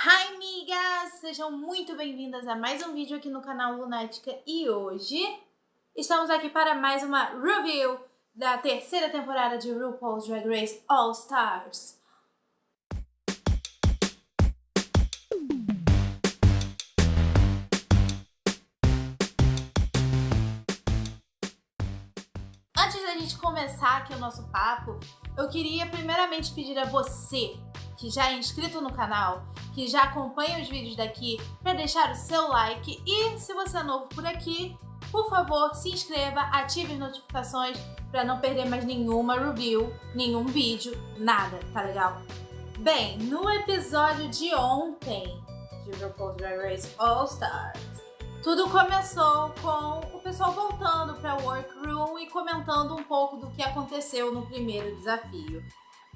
Hi, amigas! Sejam muito bem-vindas a mais um vídeo aqui no canal Lunática e hoje estamos aqui para mais uma review da terceira temporada de RuPaul's Drag Race All Stars. Antes da gente começar aqui o nosso papo, eu queria primeiramente pedir a você que já é inscrito no canal, que já acompanha os vídeos daqui, para deixar o seu like e, se você é novo por aqui, por favor, se inscreva, ative as notificações para não perder mais nenhuma review, nenhum vídeo, nada, tá legal? Bem, no episódio de ontem de RuPaul's Drag Race All Stars, tudo começou com o pessoal voltando para o workroom e comentando um pouco do que aconteceu no primeiro desafio.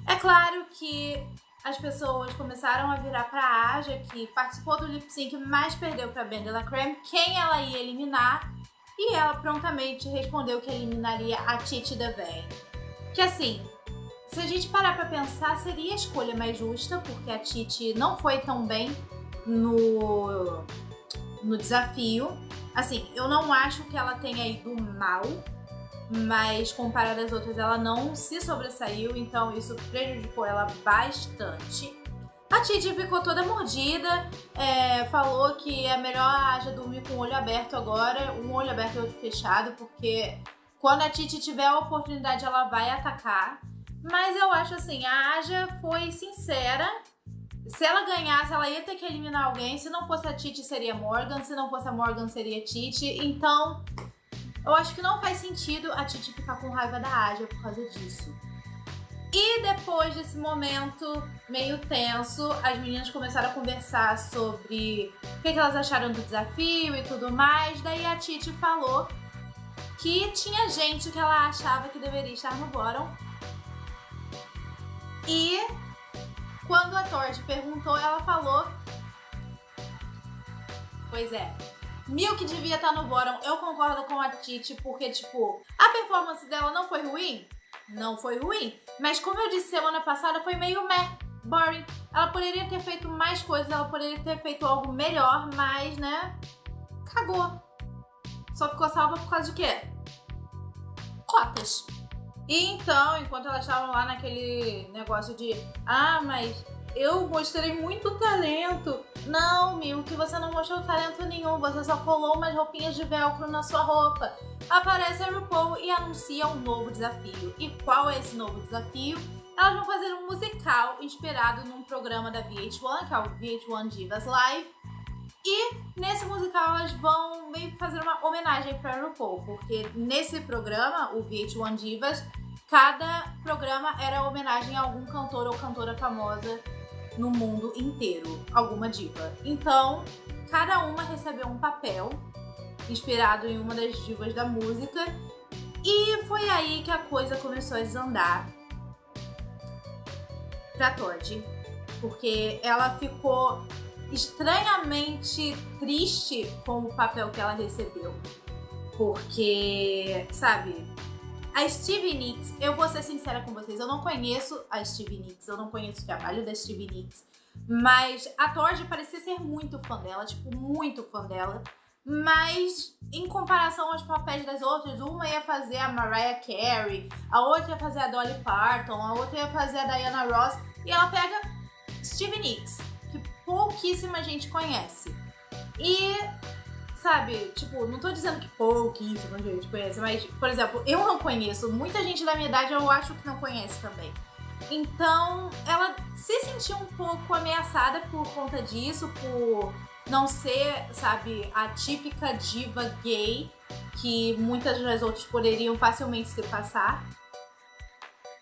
É claro que as pessoas começaram a virar pra Aja, que participou do lip sync, mas perdeu pra Ben de la Creme, quem ela ia eliminar, e ela prontamente respondeu que eliminaria a Titi DeVayne. Que assim, se a gente parar pra pensar, seria a escolha mais justa, porque a Titi não foi tão bem no desafio. Assim, eu não acho que ela tenha ido mal, mas comparada às outras ela não se sobressaiu, então isso prejudicou ela bastante. A Titi ficou toda mordida, falou que é melhor a Aja dormir com o olho aberto agora, um olho aberto e outro fechado, porque quando a Titi tiver a oportunidade ela vai atacar. Mas eu acho assim, a Aja foi sincera. Se ela ganhasse, ela ia ter que eliminar alguém. Se não fosse a Titi, seria a Morgan. Se não fosse a Morgan, seria a Titi. Então, eu acho que não faz sentido a Titi ficar com raiva da Aja por causa disso. E depois desse momento meio tenso, as meninas começaram a conversar sobre o que elas acharam do desafio e tudo mais. Daí a Titi falou que tinha gente que ela achava que deveria estar no bottom. E quando a Torde perguntou, ela falou: pois é, Milk devia estar no bottom. Eu concordo com a Titi, porque, tipo, a performance dela não foi ruim? Não foi ruim. Mas como eu disse semana passada, foi meio boring. Ela poderia ter feito mais coisas, ela poderia ter feito algo melhor, mas, né, cagou. Só ficou salva por causa de quê? Cotas. E então, enquanto elas estavam lá naquele negócio de mas eu mostrei muito talento. Não, Milk, você não mostrou talento nenhum. Você só colou umas roupinhas de velcro na sua roupa. Aparece a RuPaul e anuncia um novo desafio. E qual é esse novo desafio? Elas vão fazer um musical inspirado num programa da VH1, que é o VH1 Divas Live. E nesse musical elas vão meio que fazer uma homenagem para RuPaul, porque nesse programa, o VH1 Divas, cada programa era homenagem a algum cantor ou cantora famosa no mundo inteiro, alguma diva. Então, cada uma recebeu um papel inspirado em uma das divas da música e foi aí que a coisa começou a desandar pra Torde, porque ela ficou estranhamente triste com o papel que ela recebeu, porque, sabe, a Stevie Nicks, eu vou ser sincera com vocês, eu não conheço a Stevie Nicks, eu não conheço o trabalho da Stevie Nicks, mas a Torde parecia ser muito fã dela, tipo, muito fã dela, mas em comparação aos papéis das outras, uma ia fazer a Mariah Carey, a outra ia fazer a Dolly Parton, a outra ia fazer a Diana Ross, e ela pega Stevie Nicks, que pouquíssima gente conhece. E, sabe, tipo, não tô dizendo que pouquíssima gente conhece, mas, por exemplo, eu não conheço. Muita gente da minha idade eu acho que não conhece também. Então, ela se sentiu um pouco ameaçada por conta disso, por não ser, sabe, a típica diva gay que muitas das outras poderiam facilmente se passar.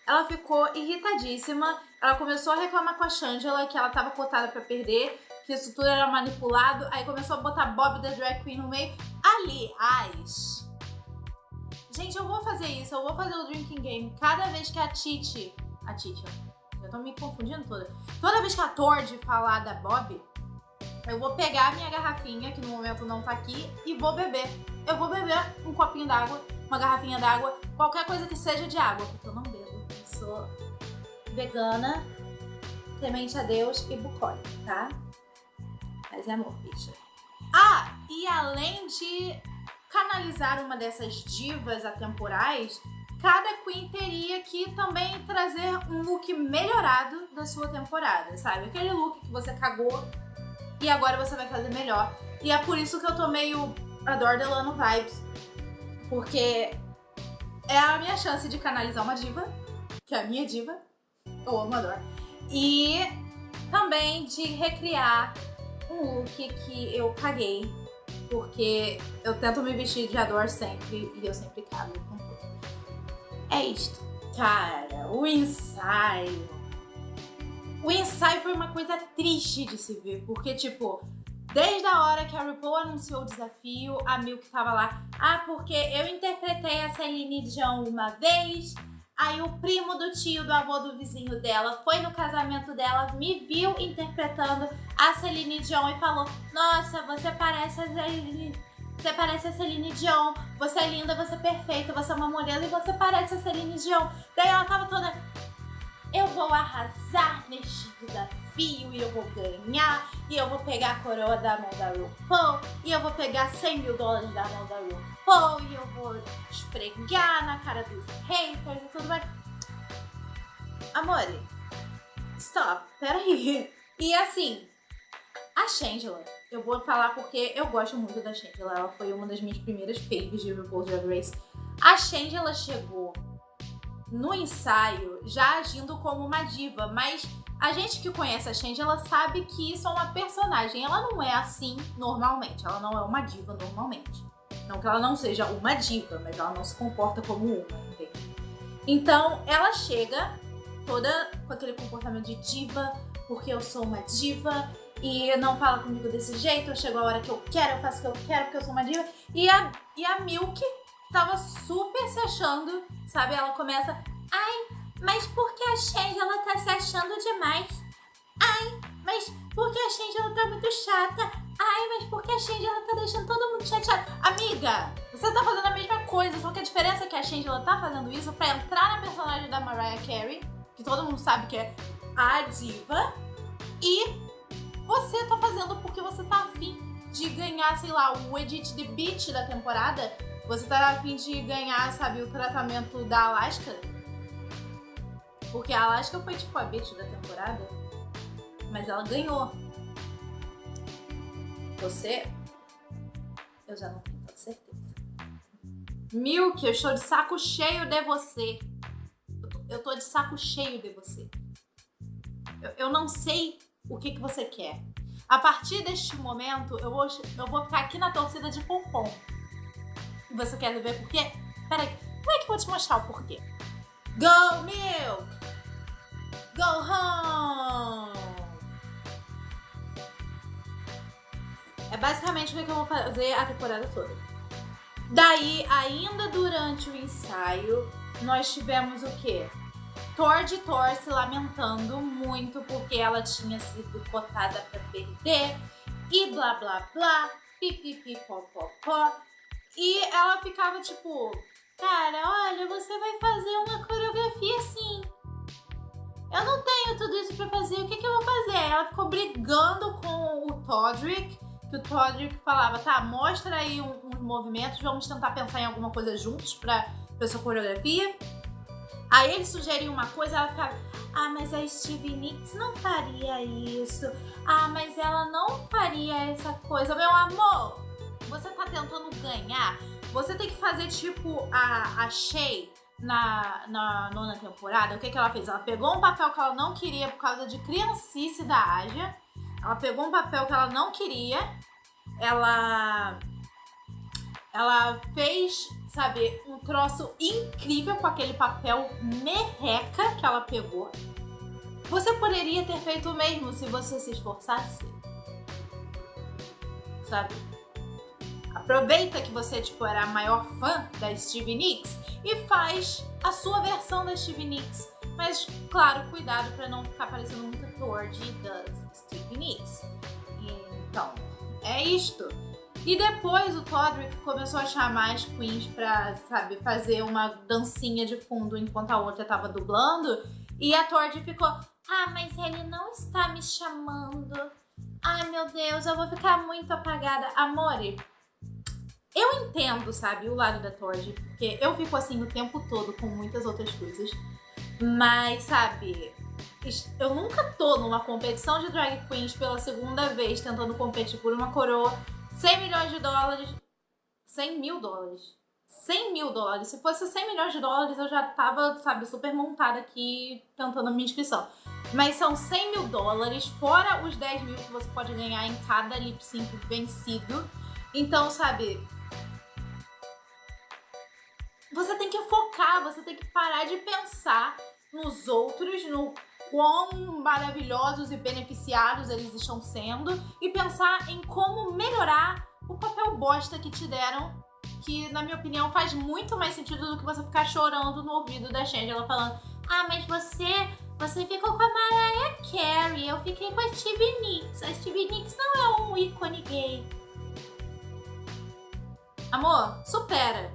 Ela ficou irritadíssima, ela começou a reclamar com a Shangela que ela tava cotada pra perder, que isso tudo era manipulado, aí começou a botar Bob da Drag Queen no meio. Aliás, gente, eu vou fazer isso, eu vou fazer o Drinking Game cada vez que a Titi, eu tô me confundindo toda vez que a Torde falar da Bob, eu vou pegar a minha garrafinha, que no momento não tá aqui, e vou beber. Eu vou beber um copinho d'água, uma garrafinha d'água, qualquer coisa que seja de água, porque eu não bebo. Eu sou vegana, temente a Deus e bucólica, tá? é amor, bicha. Ah, e além de canalizar uma dessas divas atemporais, cada queen teria que também trazer um look melhorado da sua temporada, sabe? Aquele look que você cagou e agora você vai fazer melhor. E é por isso que eu tô meio Adore Delano vibes, porque é a minha chance de canalizar uma diva, que é a minha diva, eu amo Adore, e também de recriar um look que eu caguei, porque eu tento me vestir de Adore sempre e eu sempre cago com tudo. É isto. Cara, o ensaio. O ensaio foi uma coisa triste de se ver, porque, tipo, desde a hora que a RuPaul anunciou o desafio, a Milk tava lá. Ah, porque eu interpretei a Celine Dion uma vez, aí o primo do tio do avô do vizinho dela foi no casamento dela, me viu interpretando a Celine Dion e falou: nossa, você parece a Celine Dion, você é linda, você é perfeita, você é uma modelo e você parece a Celine Dion. Daí ela tava toda: eu vou arrasar neste desafio e eu vou ganhar, e eu vou pegar a coroa da mão da RuPaul, e eu vou pegar $100 mil da mão da RuPaul, e eu vou esfregar na cara dos haters e tudo mais. Amore, stop, peraí. E assim, a Shangela, eu vou falar porque eu gosto muito da Shangela, ela foi uma das minhas primeiras faves de RuPaul's Drag Race. A Shangela chegou no ensaio já agindo como uma diva, mas a gente que conhece a Shangela sabe que isso é uma personagem. Ela não é assim normalmente, ela não é uma diva normalmente. Não que ela não seja uma diva, mas ela não se comporta como uma, entende? Então ela chega toda com aquele comportamento de diva, porque eu sou uma diva e não fala comigo desse jeito, eu chego a hora que eu quero, eu faço o que eu quero porque eu sou uma diva. E a Milk tava super se achando, sabe? Ela começa: ai, mas por que a Shangela tá se achando demais? Ai, mas por que a Shangela tá muito chata? Ai, mas por que a Shangela tá deixando todo mundo chateado? Amiga, você tá fazendo a mesma coisa, só que a diferença é que a Shangela tá fazendo isso pra entrar na personagem da Mariah Carey, que todo mundo sabe que é a diva, e você tá fazendo porque você tá afim de ganhar, sei lá, o Edit the Beat da temporada. Você tá afim de ganhar, sabe, o tratamento da Alaska? Porque a Alaska foi tipo a bitch da temporada, mas ela ganhou. Você, eu já não tenho tanta certeza. Milk, eu estou de saco cheio de você. Eu tô de saco cheio de você. Eu não sei o que você quer. A partir deste momento, eu vou ficar aqui na torcida de pompom. E você quer ver por quê? Peraí, como é que eu vou te mostrar o porquê? Go, Milk! Go home! É basicamente o que eu vou fazer a temporada toda. Daí, ainda durante o ensaio, nós tivemos o quê? Thor se lamentando muito porque ela tinha sido cotada pra perder e blá blá blá, pipipi pó pó pó. E ela ficava tipo: cara, olha, você vai fazer uma coreografia assim. Eu não tenho tudo isso pra fazer, o que eu vou fazer? Ela ficou brigando com o Todrick, que o Todrick falava: tá, mostra aí uns movimentos, vamos tentar pensar em alguma coisa juntos pra sua coreografia. Aí ele sugeriu uma coisa, ela ficava: ah, mas a Stevie Nicks não faria isso. Ah, mas ela não faria essa coisa. Meu amor, você tá tentando ganhar, você tem que fazer tipo a Shea na nona temporada. O que ela fez? Ela pegou um papel que ela não queria por causa de criancice da Aja. Ela pegou um papel que ela não queria. Ela fez, sabe, um troço incrível com aquele papel merreca que ela pegou. Você poderia ter feito o mesmo se você se esforçasse. Sabe? Aproveita que você, tipo, era a maior fã da Stevie Nicks e faz a sua versão da Stevie Nicks. Mas, claro, cuidado pra não ficar parecendo muito Tordy das Stevie Nicks. Então, é isto. E depois o Todrick começou a chamar as queens pra, sabe, fazer uma dancinha de fundo enquanto a outra tava dublando. E a Tordy ficou: ah, mas ele não está me chamando. Ai, meu Deus, eu vou ficar muito apagada. Amore, eu entendo, sabe, o lado da Torge, porque eu fico assim o tempo todo com muitas outras coisas. Mas, sabe, eu nunca tô numa competição de drag queens pela segunda vez tentando competir por uma coroa, 100 milhões de dólares, 100 mil dólares. 100 mil dólares. Se fosse 100 milhões de dólares, eu já tava, sabe, super montada aqui tentando a minha inscrição. Mas são 100 mil dólares, fora os 10 mil que você pode ganhar em cada lip sync vencido. Então, sabe, você tem que focar, você tem que parar de pensar nos outros, no quão maravilhosos e beneficiados eles estão sendo e pensar em como melhorar o papel bosta que te deram, que, na minha opinião, faz muito mais sentido do que você ficar chorando no ouvido da Shangela falando: ah, mas você ficou com a Mariah Carey, eu fiquei com a Stevie Nicks. A Stevie Nicks não é um ícone gay. Amor, supera.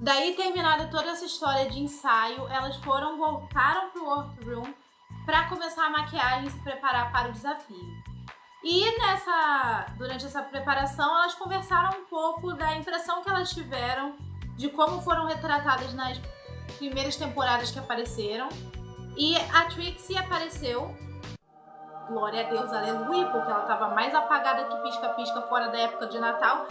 Daí, terminada toda essa história de ensaio, elas voltaram pro workroom pra começar a maquiagem e se preparar para o desafio. E durante essa preparação, elas conversaram um pouco da impressão que elas tiveram de como foram retratadas nas primeiras temporadas que apareceram. E a Trixie apareceu, glória a Deus, aleluia, porque ela tava mais apagada que pisca-pisca fora da época de Natal.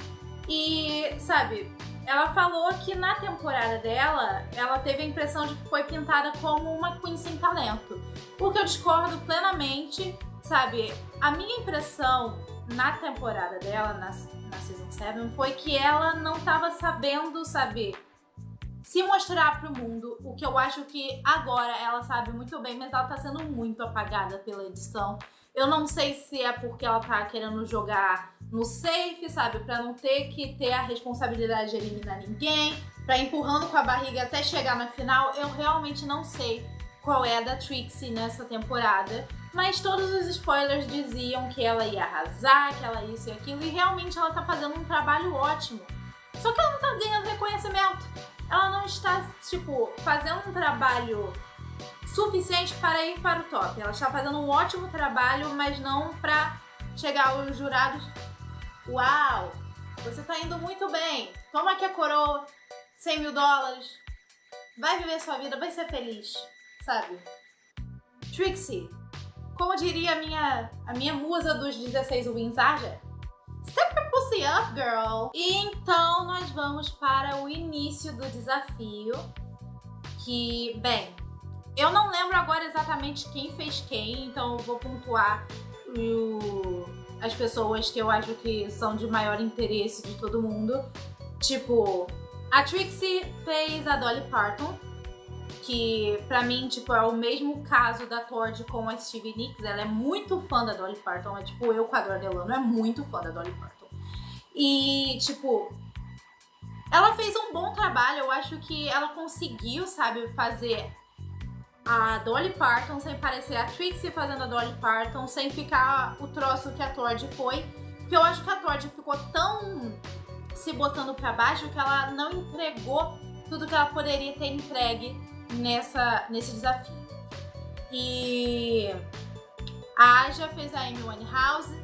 E, sabe, ela falou que na temporada dela, ela teve a impressão de que foi pintada como uma queen sem talento. O que eu discordo plenamente, sabe? A minha impressão na temporada dela, na Season 7, foi que ela não tava sabendo, sabe, se mostrar pro mundo, o que eu acho que agora ela sabe muito bem, mas ela tá sendo muito apagada pela edição. Eu não sei se é porque ela tá querendo jogar no safe, sabe? Pra não ter que ter a responsabilidade de eliminar ninguém, pra empurrando com a barriga até chegar na final. Eu realmente não sei qual é a da Trixie nessa temporada, mas todos os spoilers diziam que ela ia arrasar, que ela isso e aquilo, e realmente ela tá fazendo um trabalho ótimo. Só que ela não tá ganhando reconhecimento. Ela não está, tipo, fazendo um trabalho suficiente para ir para o top. Ela está fazendo um ótimo trabalho, mas não para chegar aos jurados. Uau, você tá indo muito bem. Toma aqui a coroa, 100 mil dólares. Vai viver sua vida, vai ser feliz, sabe? Trixie, como diria a minha musa dos 16 wins, Aja, step your pussy up, girl. E então nós vamos para o início do desafio, que, bem, eu não lembro agora exatamente quem fez quem, então eu vou pontuar as pessoas que eu acho que são de maior interesse de todo mundo. Tipo, a Trixie fez a Dolly Parton, que pra mim, tipo, é o mesmo caso da Torge com a Stevie Nicks. Ela é muito fã da Dolly Parton, é tipo eu com a Adore Delano, é muito fã da Dolly Parton. E, tipo, ela fez um bom trabalho, eu acho que ela conseguiu, sabe, fazer a Dolly Parton sem parecer a Trixie fazendo a Dolly Parton, sem ficar o troço que a Torge foi. Porque eu acho que a Torge ficou tão se botando pra baixo que ela não entregou tudo que ela poderia ter entregue nesse desafio. E a Aja fez a Amy Winehouse,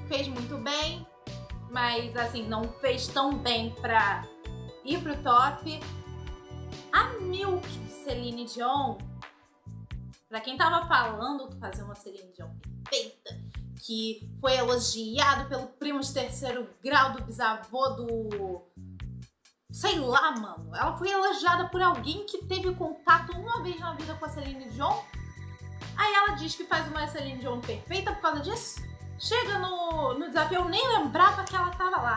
fez muito bem, mas assim, não fez tão bem pra ir pro top. A Milk Celine Dion, pra quem tava falando que fazia uma Celine Dion perfeita, que foi elogiado pelo primo de terceiro grau do bisavô do... sei lá, mano. Ela foi elogiada por alguém que teve contato uma vez na vida com a Celine Dion. Aí ela diz que faz uma Celine Dion perfeita por causa disso. Chega no desafio, eu nem lembrava que ela tava lá.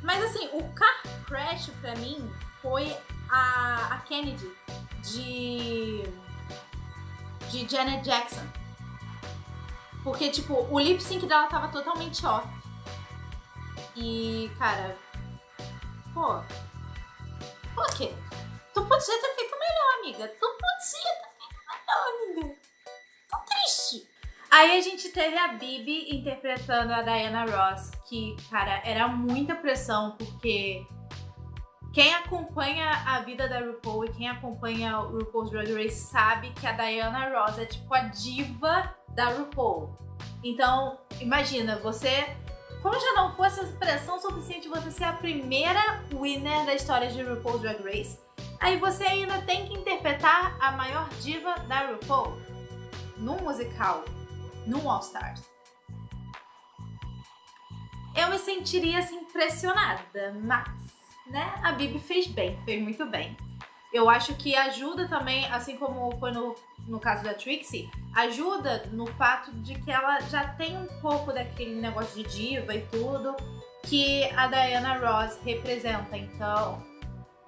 Mas assim, o car crash pra mim foi a Kennedy de Janet Jackson. Porque, tipo, o lip sync dela tava totalmente off. E, cara, pô, por quê? Tu podia ter feito melhor, amiga. Tu podia ter feito melhor, amiga. Tô triste. Aí a gente teve a Bibi interpretando a Diana Ross, que, cara, era muita pressão, porque Quem acompanha a vida da RuPaul e quem acompanha o RuPaul's Drag Race sabe que a Diana Ross é tipo a diva da RuPaul. Então, imagina, você... Como já não fosse pressão suficiente você ser a primeira winner da história de RuPaul's Drag Race, aí você ainda tem que interpretar a maior diva da RuPaul num musical, num All Stars. Eu me sentiria assim impressionada, mas, né, a Bibi fez bem, fez muito bem. Eu acho que ajuda também, assim como foi no caso da Trixie, ajuda no fato de que ela já tem um pouco daquele negócio de diva e tudo que a Diana Ross representa. Então,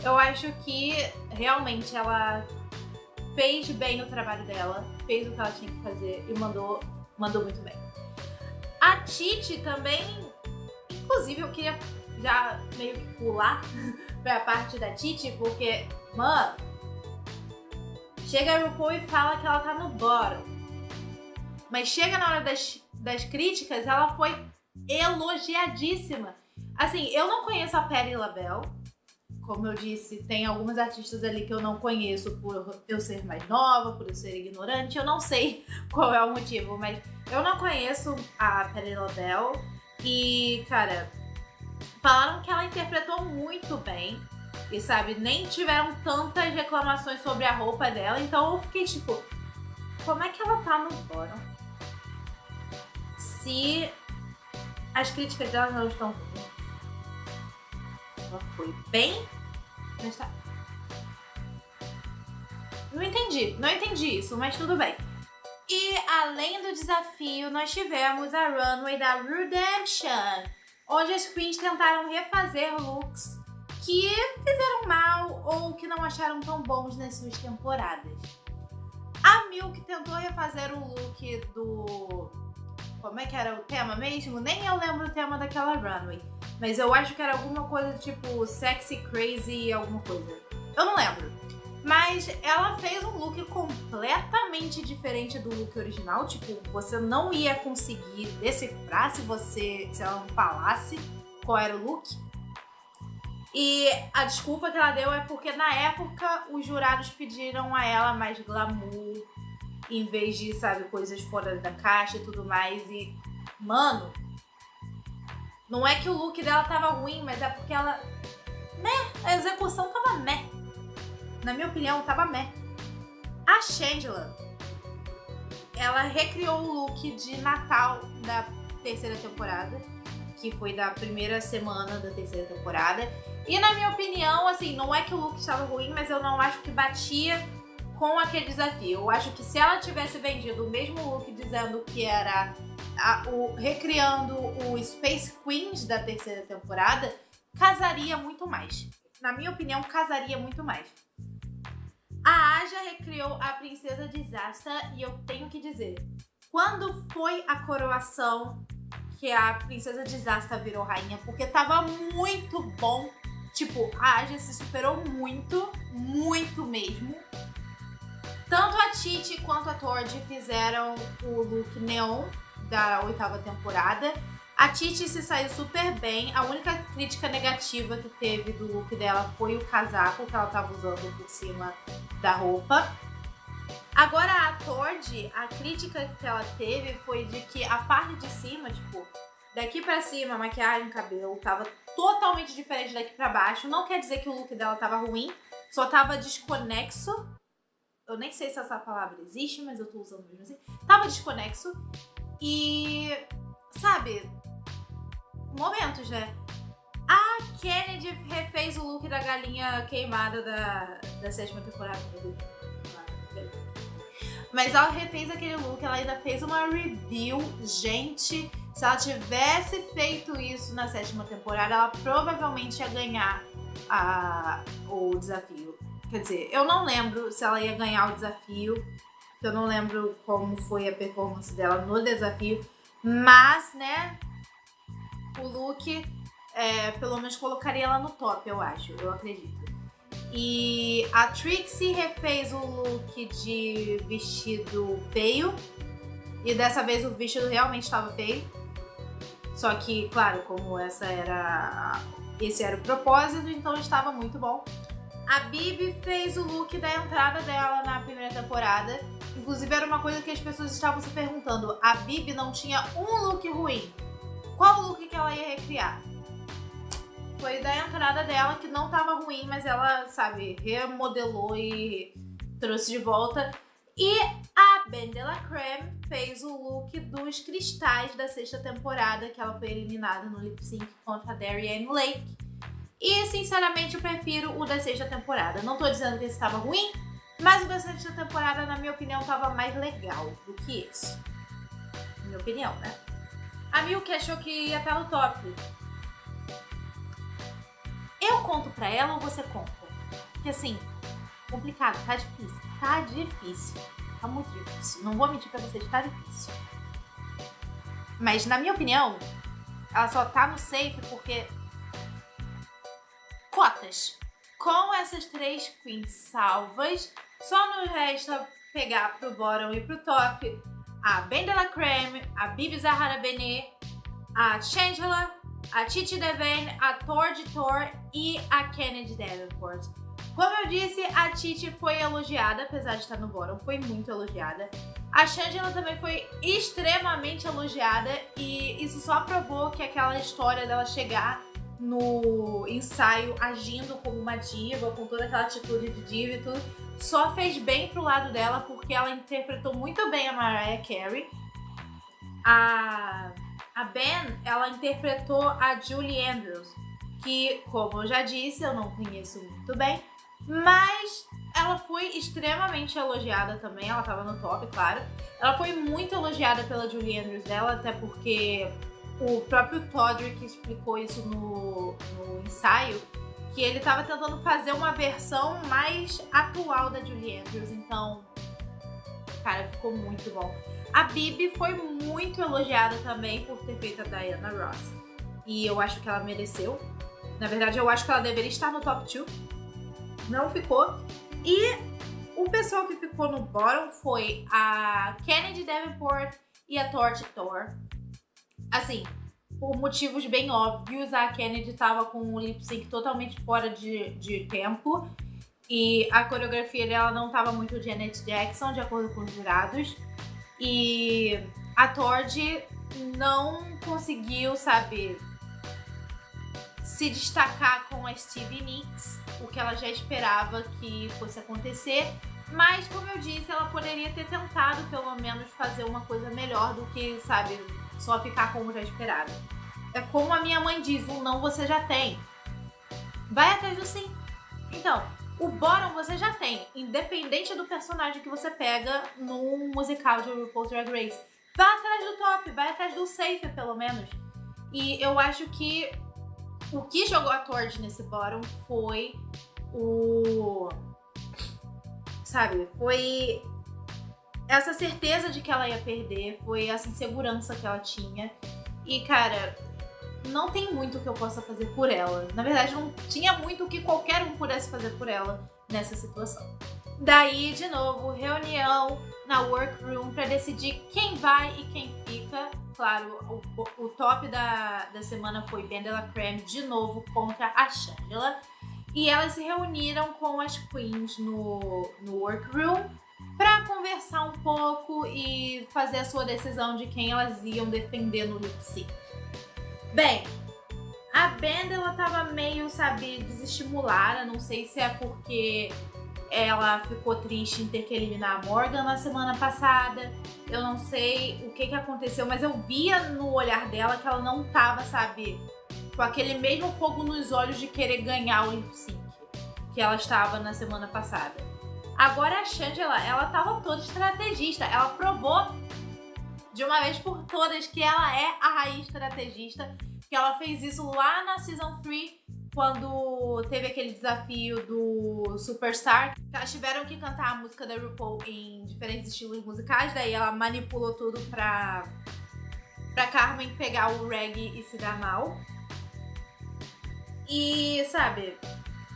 eu acho que realmente ela fez bem o trabalho dela, fez o que ela tinha que fazer e mandou muito bem. A Titi também, inclusive eu queria já meio que pular pra parte da Titi, porque, mano, chega a RuPaul e fala que ela tá no bottom. Mas chega na hora das críticas, ela foi elogiadíssima. Assim, eu não conheço a Patti LaBelle. Como eu disse, tem algumas artistas ali que eu não conheço por eu ser mais nova, por eu ser ignorante. Eu não sei qual é o motivo, mas eu não conheço a Patti LaBelle. E, cara, falaram que ela interpretou muito bem. E, sabe, nem tiveram tantas reclamações sobre a roupa dela. Então eu fiquei tipo, como é que ela tá no bottom? Se as críticas dela não estão ruins. Ela foi bem, mas tá. Não entendi isso, mas tudo bem. E além do desafio, nós tivemos a runway da Redemption, onde as queens tentaram refazer looks que fizeram mal ou que não acharam tão bons nas suas temporadas. A Milk tentou refazer o look do... Como é que era o tema mesmo? Nem eu lembro o tema daquela runway. Mas eu acho que era alguma coisa tipo sexy, crazy, alguma coisa. Eu não lembro. Mas ela fez um look completamente diferente do look original. Tipo, você não ia conseguir decifrar se ela não falasse qual era o look. E a desculpa que ela deu é porque na época os jurados pediram a ela mais glamour, em vez de, sabe, coisas fora da caixa e tudo mais. E, mano, não é que o look dela tava ruim, mas é porque ela... a execução tava meh. Na minha opinião, tava meh. A Shangela, ela recriou o look de Natal da terceira temporada, que foi da primeira semana da terceira temporada. E na minha opinião, assim, não é que o look estava ruim, mas eu não acho que batia com aquele desafio. Eu acho que se ela tivesse vendido o mesmo look dizendo que era recriando o Space Queens da terceira temporada, casaria muito mais. Na minha opinião, casaria muito mais. A Aja recriou a Princesa Disaster e eu tenho que dizer, quando foi a coroação que a Princesa Disaster virou rainha? Porque tava muito bom. Tipo, a Aja se superou muito, muito mesmo. Tanto a Titi quanto a Tordi fizeram o look neon da 8ª temporada. A Titi se saiu super bem. A única crítica negativa que teve do look dela foi o casaco que ela tava usando por cima da roupa. Agora a Tordi, a crítica que ela teve foi de que a parte de cima, tipo, daqui pra cima, a maquiagem, cabelo, tava totalmente diferente daqui pra baixo. Não quer dizer que o look dela tava ruim, só tava desconexo. Eu nem sei se essa palavra existe, mas eu tô usando mesmo assim. Tava desconexo. E, sabe, momentos, né? A Kennedy refez o look da galinha queimada da 7ª temporada. Mas ela refez aquele look, ela ainda fez uma review. Gente, se ela tivesse feito isso na 7ª temporada, ela provavelmente ia ganhar o desafio. Quer dizer, eu não lembro se ela ia ganhar o desafio, eu não lembro como foi a performance dela no desafio, mas, né, o look, pelo menos colocaria ela no top, eu acho, eu acredito. E a Trixie refez o look de vestido feio, e dessa vez o vestido realmente estava feio, só que, claro, como essa era esse era o propósito, então estava muito bom. A Bibi fez o look da entrada dela na primeira temporada. Inclusive, era uma coisa que as pessoas estavam se perguntando. A Bibi não tinha um look ruim. Qual look que ela ia recriar? Foi da entrada dela, que não tava ruim, mas ela, sabe, remodelou e trouxe de volta. E a Ben de la Creme fez o look dos cristais da 6ª temporada, que ela foi eliminada no lip sync contra a Darienne Lake. E, sinceramente, eu prefiro o da 6ª temporada. Não tô dizendo que esse estava ruim, mas o da 6ª temporada, na minha opinião, tava mais legal do que esse. Na minha opinião, né? A Milk achou que ia estar no top. Eu conto pra ela ou você conta? Porque, assim, complicado, tá difícil. Tá difícil. Tá muito difícil. Não vou mentir pra vocês, tá difícil. Mas, na minha opinião, ela só tá no safe porque... Cotas. Com essas 3 queens salvas, só nos resta pegar pro bottom e pro top a Ben de la Creme, a Bibi Zahara Benet, a Shangela, a Titi Devane, a Tor de Tor e a Kennedy Davenport. Como eu disse, a Titi foi elogiada, apesar de estar no bottom, foi muito elogiada. A Shangela também foi extremamente elogiada e isso só provou que aquela história dela chegar no ensaio agindo como uma diva, com toda aquela atitude de diva e tudo, só fez bem pro lado dela, porque ela interpretou muito bem a Mariah Carey. A Ben, ela interpretou a Julie Andrews, que, como eu já disse, eu não conheço muito bem, mas ela foi extremamente elogiada também, ela tava no top, claro. Ela foi muito elogiada pela Julie Andrews dela, até porque o próprio Todrick explicou isso no ensaio, que ele tava tentando fazer uma versão mais atual da Julie Andrews, então, cara, ficou muito bom. A Bibi foi muito elogiada também por ter feito a Diana Ross, e eu acho que ela mereceu. Na verdade, eu acho que ela deveria estar no top 2, não ficou. E o pessoal que ficou no bottom foi a Kennedy Davenport e a Tor de Tor. Assim, por motivos bem óbvios, a Kennedy tava com um lip sync totalmente fora de tempo. E a coreografia dela não tava muito Janet Jackson, de acordo com os jurados. E a Tord não conseguiu, sabe, se destacar com a Stevie Nicks, o que ela já esperava que fosse acontecer. Mas, como eu disse, ela poderia ter tentado, pelo menos, fazer uma coisa melhor do que, sabe, só ficar como já esperado. É como a minha mãe diz, um não você já tem. Vai atrás do sim. Então, o bottom você já tem, independente do personagem que você pega no musical de RuPaul's Drag Race. Vai atrás do top, vai atrás do safe, pelo menos. E eu acho que o que jogou a Tord nesse bottom foi foi essa certeza de que ela ia perder, foi essa insegurança que ela tinha. E, cara, não tem muito que eu possa fazer por ela. Na verdade, não tinha muito que qualquer um pudesse fazer por ela nessa situação. Daí, de novo, reunião na workroom pra decidir quem vai e quem fica. Claro, o top da semana foi Ben de la Creme, de novo, contra a Shangela. E elas se reuniram com as queens no workroom pra conversar um pouco e fazer a sua decisão de quem elas iam defender no lip sync. Bem, a Ben, ela tava meio, sabe, desestimulada. Não sei se é porque ela ficou triste em ter que eliminar a Morgan na semana passada. Eu não sei o que aconteceu, mas eu via no olhar dela que ela não tava, sabe, com aquele mesmo fogo nos olhos de querer ganhar o lip sync que ela estava na semana passada. Agora a Shangela, ela tava toda estrategista. Ela provou de uma vez por todas que ela é a raiz estrategista, que ela fez isso lá na Season 3, quando teve aquele desafio do Superstar. Elas tiveram que cantar a música da RuPaul em diferentes estilos musicais, daí ela manipulou tudo pra Carmen pegar o reggae e se dar mal. E, sabe,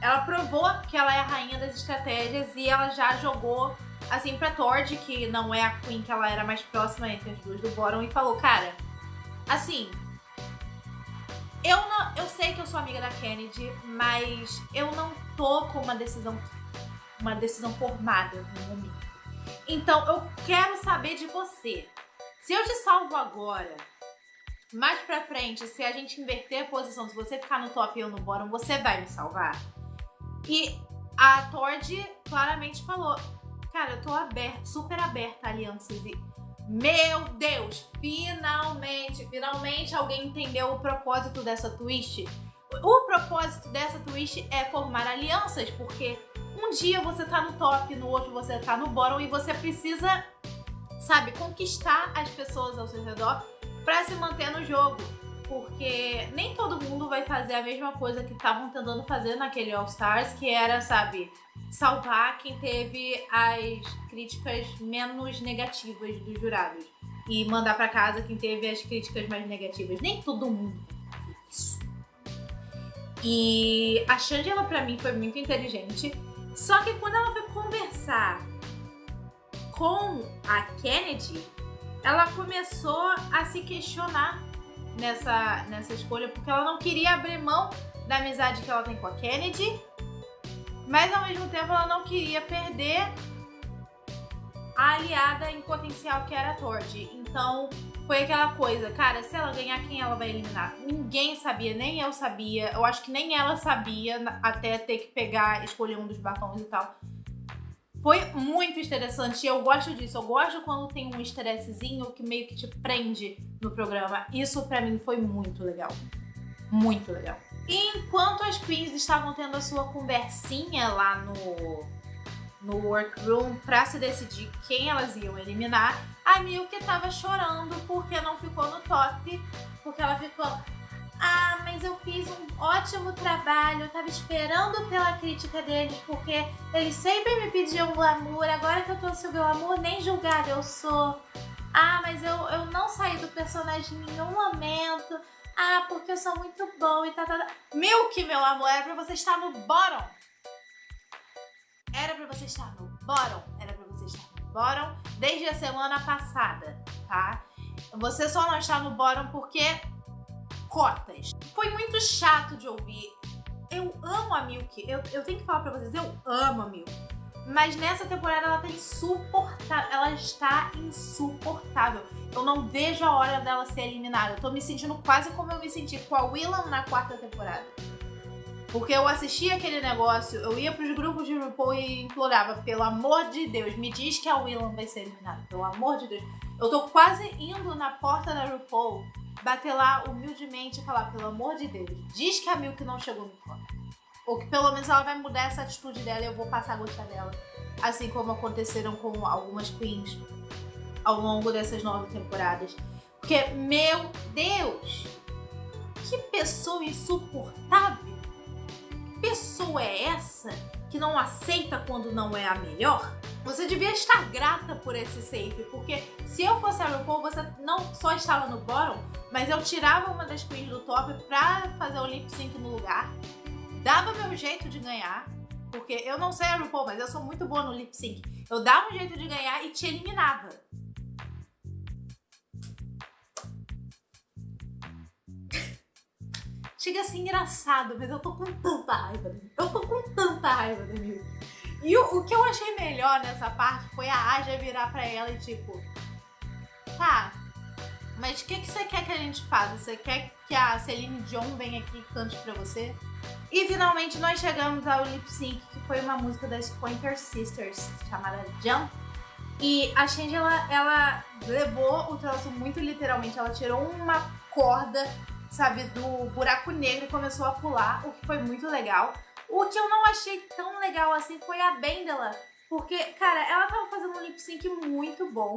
ela provou que ela é a rainha das estratégias e ela já jogou, assim, pra Tord, que não é a Queen que ela era mais próxima entre as duas do bottom, e falou, cara, assim, Eu sei que eu sou amiga da Kennedy, mas eu não tô com uma decisão formada no momento. Então, eu quero saber de você. Se eu te salvo agora, mais pra frente, se a gente inverter a posição, se você ficar no top e eu no bottom, você vai me salvar? E a Tord claramente falou, cara, eu tô super aberta a alianças e... Meu Deus, finalmente alguém entendeu o propósito dessa twist. O propósito dessa twist é formar alianças, porque um dia você tá no top, no outro você tá no bottom e você precisa, sabe, conquistar as pessoas ao seu redor pra se manter no jogo. Porque nem todo mundo vai fazer a mesma coisa que estavam tentando fazer naquele All Stars, que era, sabe, salvar quem teve as críticas menos negativas dos jurados e mandar pra casa quem teve as críticas mais negativas. Nem todo mundo vai fazer isso. E a Shangela, pra mim, foi muito inteligente. Só que quando ela foi conversar com a Kennedy, ela começou a se questionar nessa escolha, porque ela não queria abrir mão da amizade que ela tem com a Kennedy, mas ao mesmo tempo ela não queria perder a aliada em potencial que era a Tord. Então foi aquela coisa, cara, se ela ganhar, quem ela vai eliminar? Ninguém sabia, nem eu sabia, eu acho que nem ela sabia até ter que escolher um dos batons e tal. Foi muito interessante e eu gosto disso. Eu gosto quando tem um estressezinho que meio que te prende no programa. Isso pra mim foi muito legal. Muito legal. E enquanto as queens estavam tendo a sua conversinha lá no workroom pra se decidir quem elas iam eliminar, a Milk tava chorando porque não ficou no top. Porque ela ficou... Ah, mas eu fiz um ótimo trabalho, eu tava esperando pela crítica deles, porque eles sempre me pediam glamour, agora que eu trouxe o glamour, nem julgada eu sou. Ah, mas eu não saí do personagem em nenhum momento. Ah, porque eu sou muito bom e tá. Milk, meu amor, era pra você estar no bottom. Era pra você estar no bottom. Era pra você estar no bottom desde a semana passada, tá? Você só não está no bottom porque... cotas. Foi muito chato de ouvir. Eu amo a Milk. Eu tenho que falar pra vocês, eu amo a Milk. Mas nessa temporada ela tá insuportável. Ela está insuportável. Eu não vejo a hora dela ser eliminada. Eu tô me sentindo quase como eu me senti com a Willam na 4ª temporada. Porque eu assistia aquele negócio, eu ia pros grupos de RuPaul e implorava, pelo amor de Deus, me diz que a Willam vai ser eliminada. Pelo amor de Deus. Eu tô quase indo na porta da RuPaul, bater lá humildemente e falar, pelo amor de Deus, diz que a Milk não chegou no top. Ou que pelo menos ela vai mudar essa atitude dela e eu vou passar a gostar dela. Assim como aconteceram com algumas queens ao longo dessas 9 temporadas. Porque, meu Deus, que pessoa insuportável. Pessoa é essa que não aceita quando não é a melhor? Você devia estar grata por esse safe, porque se eu fosse a RuPaul, você não só estava no bottom, mas eu tirava uma das queens do top pra fazer o lip sync no lugar, dava meu jeito de ganhar, porque eu não sei a RuPaul, mas eu sou muito boa no lip sync. Eu dava um jeito de ganhar e te eliminava. Chega a ser engraçado, mas eu tô com tanta raiva dele. Eu tô com tanta raiva dele. E o que eu achei melhor nessa parte foi a Aja virar pra ela e tipo... Tá, mas o que você quer que a gente faça? Você quer que a Celine Dion venha aqui e cante pra você? E finalmente nós chegamos ao lip sync, que foi uma música das Pointer Sisters, chamada Jump. E a Shangela, ela levou o troço muito literalmente. Ela tirou uma corda, sabe, do buraco negro e começou a pular, o que foi muito legal. O que eu não achei tão legal assim foi a Bendela, porque, cara, ela tava fazendo um lip sync muito bom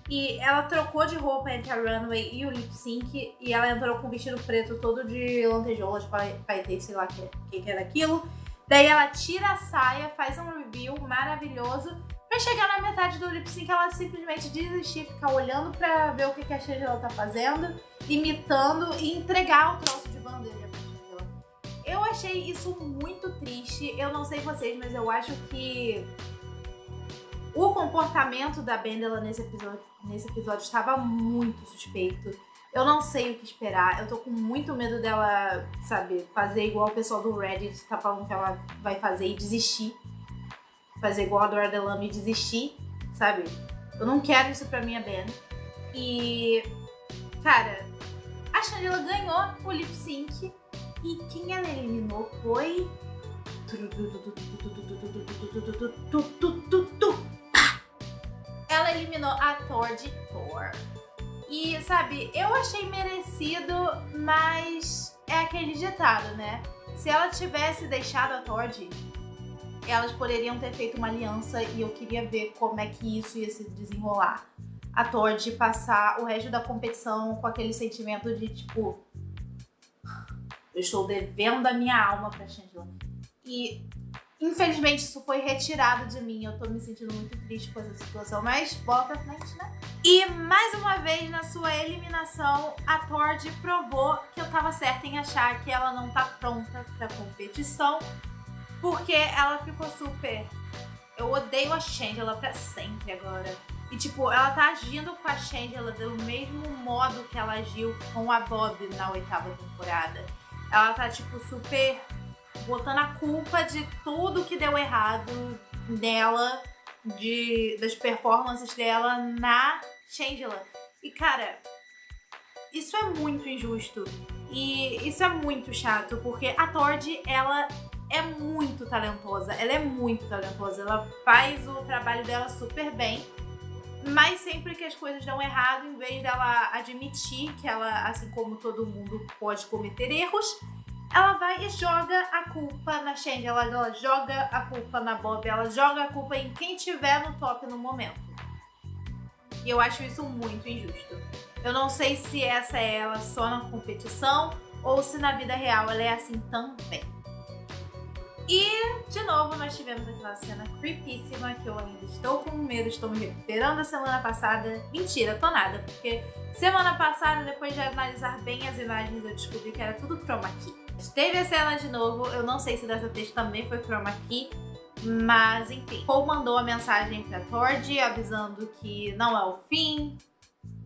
e ela trocou de roupa entre a runway e o lip sync e ela entrou com o vestido preto todo de lantejoulas, paetê, sei lá o que era aquilo. Daí ela tira a saia, faz um review maravilhoso. Pra chegar na metade do lip sync, ela simplesmente desistir, ficar olhando pra ver o que a Shangela tá fazendo, imitando e entregar o troço de bandeja pra Shangela. Eu achei isso muito triste. Eu não sei vocês, mas eu acho que o comportamento da Bendela nesse episódio estava muito suspeito. Eu não sei o que esperar. Eu tô com muito medo dela, sabe, fazer igual o pessoal do Reddit tá falando que ela vai fazer e desistir. Fazer igual a Dora Delano e desistir, sabe? Eu não quero isso pra minha band. E, cara, a Shangela ganhou o lip sync. E quem ela eliminou foi... Ela eliminou a Thor de Thor. E, sabe, eu achei merecido, mas é aquele ditado, né? Se ela tivesse deixado a Tord, elas poderiam ter feito uma aliança e eu queria ver como é que isso ia se desenrolar. A Tord passar o resto da competição com aquele sentimento de, tipo, eu estou devendo a minha alma pra Shangela. E, infelizmente, isso foi retirado de mim. Eu tô me sentindo muito triste com essa situação, mas bola pra frente, né? E, mais uma vez, na sua eliminação, a Tord provou que eu tava certa em achar que ela não tá pronta pra competição, porque ela ficou super... Eu odeio a Shangela pra sempre agora. E, tipo, ela tá agindo com a Shangela do mesmo modo que ela agiu com a Bob na 8ª temporada. Ela tá, tipo, super botando a culpa de tudo que deu errado nela, das performances dela na Shangela. E, cara, isso é muito injusto. E isso é muito chato, porque a Tord, ela é muito talentosa. Ela é muito talentosa. Ela faz o trabalho dela super bem. Mas sempre que as coisas dão errado, em vez dela admitir que ela, assim como todo mundo, pode cometer erros, ela vai e joga a culpa na Shangela, ela joga a culpa na Bob, ela joga a culpa em quem tiver no top no momento. E eu acho isso muito injusto. Eu não sei se essa é ela só na competição ou se na vida real ela é assim também. E, de novo, nós tivemos aquela cena creepíssima que eu ainda estou com medo, estou me recuperando da semana passada. Mentira, tô nada, porque semana passada, depois de analisar bem as imagens, eu descobri que era tudo chroma key. Teve a cena de novo, eu não sei se dessa vez também foi chroma key, mas enfim. Paul mandou a mensagem pra Tord avisando que não é o fim,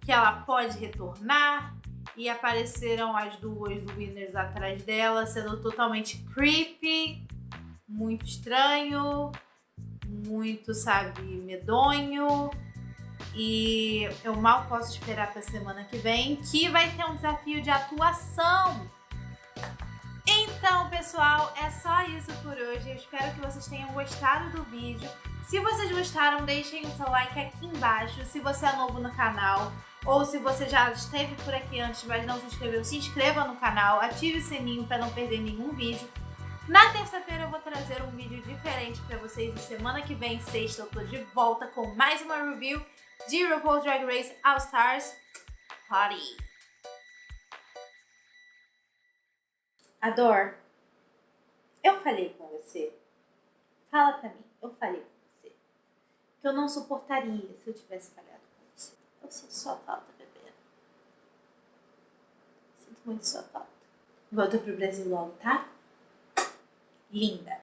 que ela pode retornar, e apareceram as duas winners atrás dela, sendo totalmente creepy. Muito estranho, muito, sabe, medonho. E eu mal posso esperar pra semana que vem, que vai ter um desafio de atuação. Então, pessoal, é só isso por hoje. Eu espero que vocês tenham gostado do vídeo. Se vocês gostaram, deixem o seu like aqui embaixo. Se você é novo no canal, ou se você já esteve por aqui antes, mas não se inscreveu, se inscreva no canal, ative o sininho para não perder nenhum vídeo. Na terça-feira eu vou trazer um vídeo diferente pra vocês e semana que vem, sexta, eu tô de volta com mais uma review de RuPaul's Drag Race All Stars Party. Ador, eu falei com você. Fala pra mim, eu falei com você. Que eu não suportaria se eu tivesse falhado com você. Eu sinto sua falta, bebê. Sinto muito sua falta. Volta pro Brasil logo, tá? Linda.